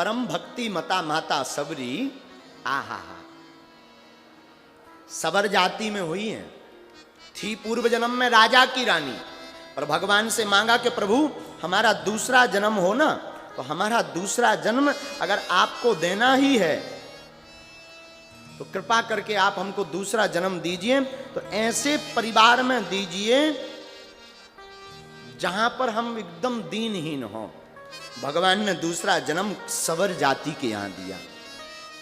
परम भक्ति मता माता सबरी, आहा हा, सबर जाति में हुई है, थी पूर्व जन्म में राजा की रानी, और भगवान से मांगा कि प्रभु हमारा दूसरा जन्म हो ना, तो हमारा दूसरा जन्म अगर आपको देना ही है तो कृपा करके आप हमको दूसरा जन्म दीजिए, तो ऐसे परिवार में दीजिए जहां पर हम एकदम दीनहीन हो। भगवान ने दूसरा जन्म सबर जाति के यहां दिया,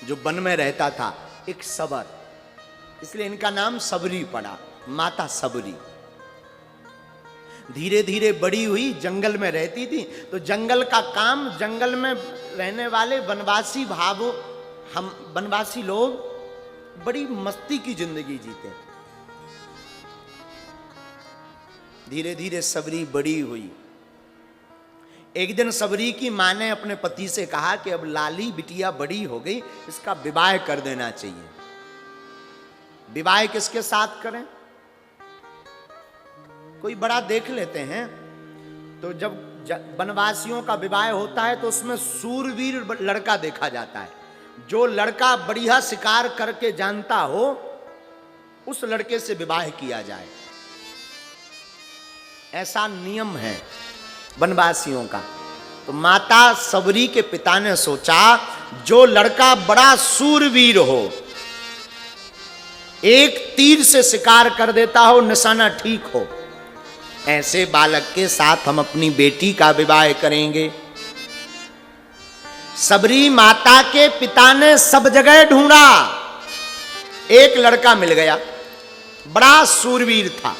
जो वन में रहता था, एक सबर, इसलिए इनका नाम सबरी पड़ा, माता सबरी। धीरे धीरे बड़ी हुई, जंगल में रहती थी, तो जंगल का काम, जंगल में रहने वाले वनवासी भावों, हम वनवासी लोग बड़ी मस्ती की जिंदगी जीते। धीरे धीरे सबरी बड़ी हुई। एक दिन सबरी की मां ने अपने पति से कहा कि अब लाली बिटिया बड़ी हो गई, इसका विवाह कर देना चाहिए। विवाह किसके साथ करें? कोई बड़ा देख लेते हैं। तो जब वनवासियों का विवाह होता है तो उसमें सूरवीर लड़का देखा जाता है। जो लड़का बढ़िया शिकार करके जानता हो, उस लड़के से विवाह किया जाए, ऐसा नियम है वनवासियों का। तो माता सबरी के पिता ने सोचा, जो लड़का बड़ा सूरवीर हो, एक तीर से शिकार कर देता हो, निशाना ठीक हो, ऐसे बालक के साथ हम अपनी बेटी का विवाह करेंगे। सबरी माता के पिता ने सब जगह ढूंढा, एक लड़का मिल गया, बड़ा सूरवीर था,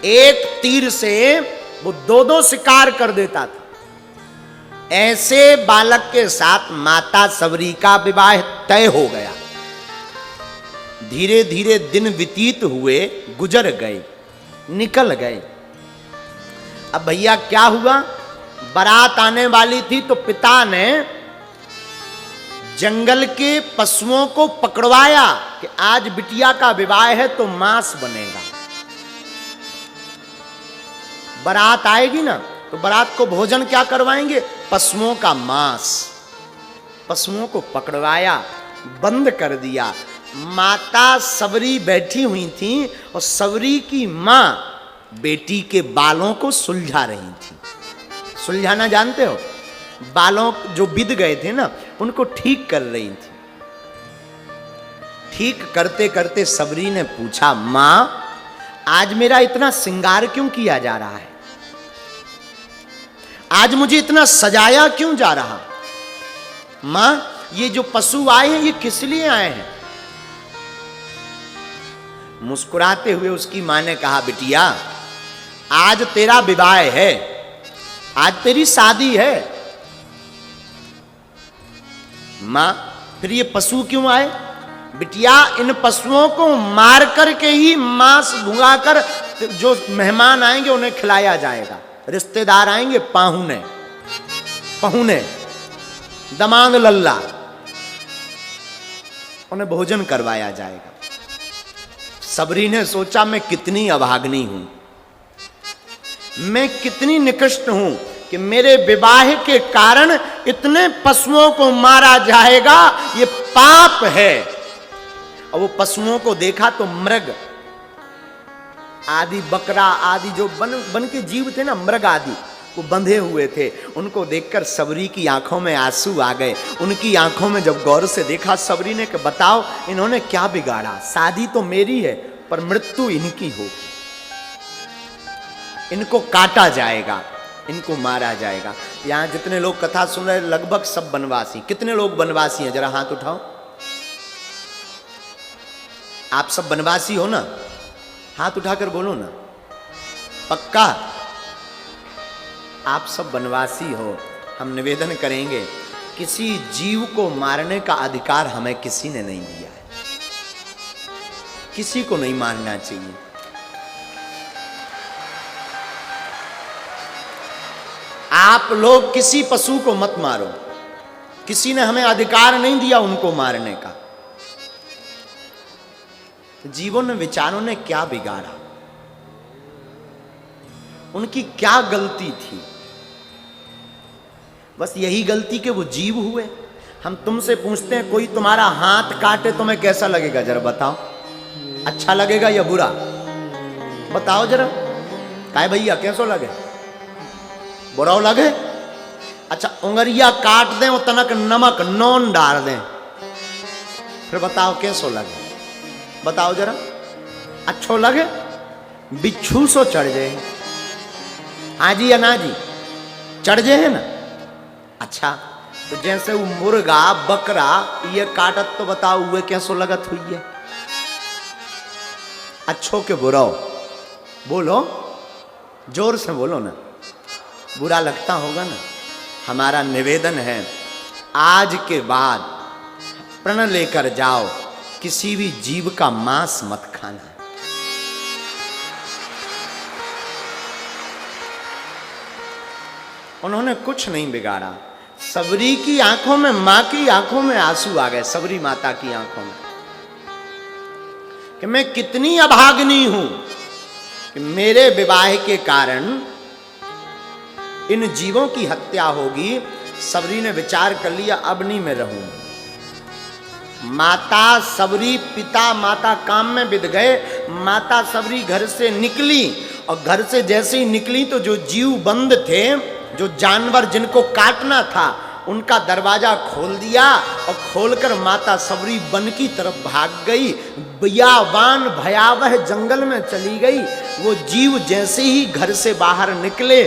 एक तीर से वो दो दो शिकार कर देता था। ऐसे बालक के साथ माता सबरी का विवाह तय हो गया। धीरे धीरे दिन व्यतीत हुए, गुजर गए, निकल गए। अब भैया क्या हुआ, बारात आने वाली थी, तो पिता ने जंगल के पशुओं को पकड़वाया कि आज बिटिया का विवाह है तो मांस बनेगा। बारात आएगी ना, तो बारात को भोजन क्या करवाएंगे? पशुओं का मांस। पशुओं को पकड़वाया, बंद कर दिया। माता सबरी बैठी हुई थी और सबरी की मां बेटी के बालों को सुलझा रही थी। सुलझाना जानते हो? बालों जो बिद गए थे ना, उनको ठीक कर रही थी। ठीक करते करते सबरी ने पूछा, मां आज मेरा इतना श्रृंगार क्यों किया जा रहा है? आज मुझे इतना सजाया क्यों जा रहा? मां ये जो पशु आए हैं, ये किस लिए आए हैं? मुस्कुराते हुए उसकी मां ने कहा, बिटिया आज तेरा विवाह है, आज तेरी शादी है। मां फिर ये पशु क्यों आए? बिटिया इन पशुओं को मार करके ही मांस भुंगाकर जो मेहमान आएंगे उन्हें खिलाया जाएगा। रिश्तेदार आएंगे, पाहुने, पहुने, दमाद लल्ला, उन्हें भोजन करवाया जाएगा। सबरी ने सोचा, मैं कितनी अभागनी हूं, मैं कितनी निकृष्ट हूं कि मेरे विवाह के कारण इतने पशुओं को मारा जाएगा, ये पाप है। और वो पशुओं को देखा तो मृग आदि, बकरा आदि जो वन के जीव थे ना, मृग आदि, वो बंधे हुए थे। उनको देखकर सबरी की आंखों में आंसू आ गए। उनकी आंखों में जब गौर से देखा, सबरी ने कहा, बताओ इन्होंने क्या बिगाड़ा? शादी तो मेरी है, पर मृत्यु इनकी होगी। इनको काटा जाएगा, इनको मारा जाएगा। यहां जितने लोग कथा सुन रहे, लगभग सब वनवासी। कितने लोग वनवासी हैं? जरा हाथ उठाओ। आप सब वनवासी हो ना? हाथ उठाकर बोलो ना, पक्का? आप सब वनवासी हो। हम निवेदन करेंगे, किसी जीव को मारने का अधिकार हमें किसी ने नहीं दिया है, किसी को नहीं मारना चाहिए। आप लोग किसी पशु को मत मारो, किसी ने हमें अधिकार नहीं दिया उनको मारने का। जीवों ने, विचारों ने क्या बिगाड़ा? उनकी क्या गलती थी? बस यही गलती के वो जीव हुए। हम तुमसे पूछते हैं कोई तुम्हारा हाथ काटे तुम्हें कैसा लगेगा, जरा बताओ, अच्छा लगेगा या बुरा? बताओ जरा, काय भैया कैसो लगे? बुरा लगे? अच्छा उंगरिया काट दें और तनक नमक नॉन डाल दें, फिर बताओ कैसो लगे? बताओ जरा, अच्छो लगे? बिच्छू सो चढ़ जाए, हाँ जी या ना जी, चढ़ जाए है ना। अच्छा तो जैसे वो मुर्गा बकरा ये काटत तो बताओ हुए कैसो लगत हुई है? अच्छो के बुरा बोलो, जोर से बोलो ना, बुरा लगता होगा ना। हमारा निवेदन है आज के बाद प्रण लेकर जाओ, किसी भी जीव का मांस मत खाना। उन्होंने कुछ नहीं बिगाड़ा। सबरी की आंखों में, मां की आंखों में आंसू आ गए, सबरी माता की आंखों में, कि मैं कितनी अभागिनी हूं कि मेरे विवाह के कारण इन जीवों की हत्या होगी। सबरी ने विचार कर लिया अब नहीं मैं रहूंगी। माता सबरी, पिता माता काम में बिध गए। माता सबरी घर से निकली और घर से जैसे ही निकली तो जो जीव बंद थे, जो जानवर जिनको काटना था, उनका दरवाजा खोल दिया और खोलकर माता सबरी वन की तरफ भाग गई। बियावान भयावह जंगल में चली गई। वो जीव जैसे ही घर से बाहर निकले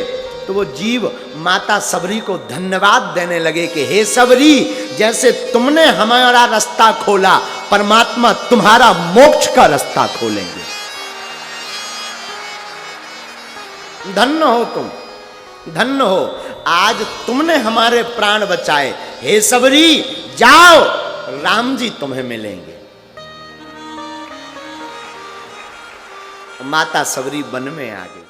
तो वो जीव माता सबरी को धन्यवाद देने लगे कि हे सबरी, जैसे तुमने हमारा रास्ता खोला, परमात्मा तुम्हारा मोक्ष का रास्ता खोलेंगे। धन्य हो तुम, धन्य हो, आज तुमने हमारे प्राण बचाए। हे सबरी जाओ, राम जी तुम्हें मिलेंगे। माता सबरी वन में आ गई।